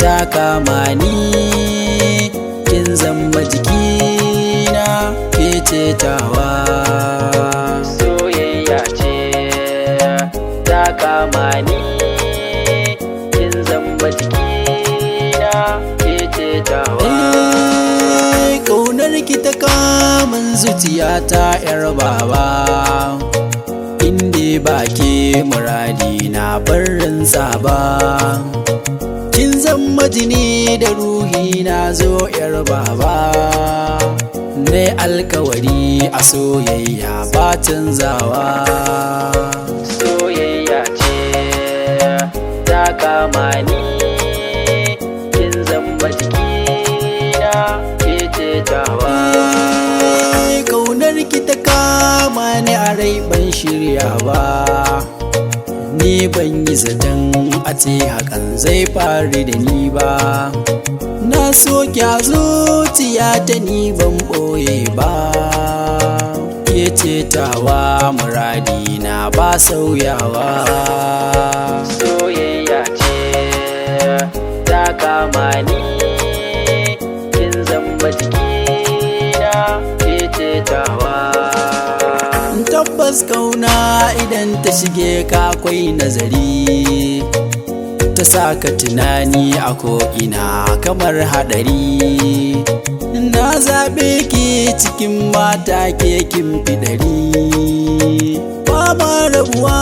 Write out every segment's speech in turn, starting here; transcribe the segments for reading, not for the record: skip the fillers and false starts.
ta kama ni, kin zama jikina, ke ce tawa. Soyayya ce ta kama ni, kin zama jikina, ke ce tawa. Ƙaunar ki ta kamun zuciyata 'yar baba, inda ba ke muradi na barin ba. Kin zama jini da ruhi na zo 'yar baba, ne alkawari a soyayya ba canzawa. Soyayya ce ta kama ni, kin zama jikina, ke ce tawa. Kaunar ki ta kama ni a rai ban shirya ba, ni ban yi zaton a ce hakan zai faru da ni ba. Na so kya zuciya ta ni ban ɓoye ba, ke ce tawa muradi na ba sauyawa. Soyayya ce ta kama ni, kin zama jikina, ke ce tawa. Tabbas kauna idan ta shige ka akwai nazari, ta saka tunani a ko'ina kamar haɗari. Na zaɓe ki cikin mata ke kin fi ɗari, ba ma rabuwa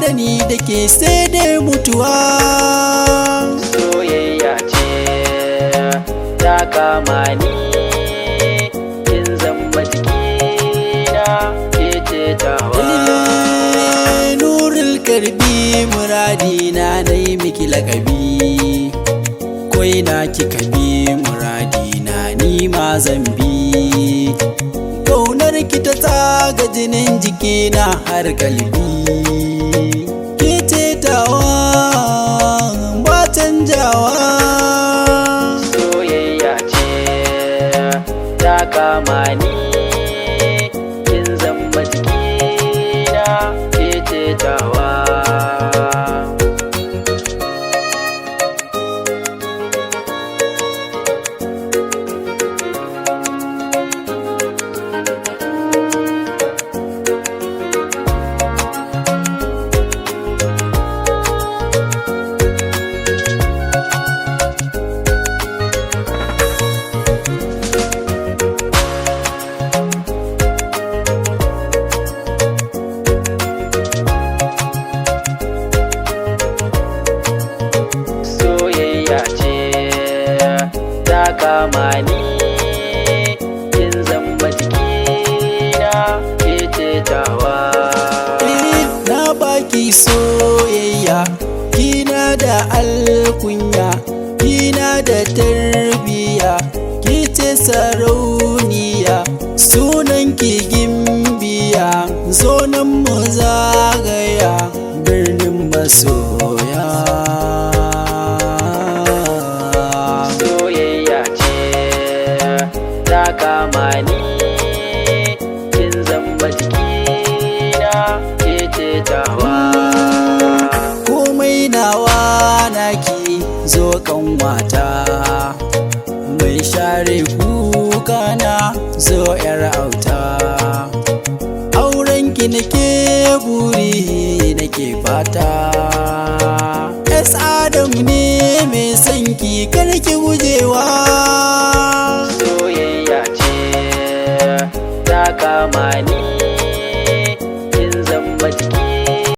da ni da ke sai dai mutuwa. Soyayya ce ta kama ni, kin zama jikina, ke ce tawa. Nurul karbi muradi na yi miki lakabi, koi na kika bi muradi na ni ma zan bi. Kaunar ki ta tsaga jinin jikina har kalbi, ke ce tawa ba canjawa. Soyayya ce ta kama ni, kin zama jikina, ke ce tawa. Kama ni, kin zama jikina, ke ce tawa. Na baki soyayya, kina da alkunya, kina da tarbiya, ke ce sarauniya, sunan ki gimbiya, zo nan mu zagaya birnin masoya. Ta kama ni, kin zama jikina, ke ce tawa. Komai nawa naki zo kanwata, mai share kuka na zo 'yar auta. Auren ki nake buri nake fata, S Adam ne mai sanki kar ki gujewa.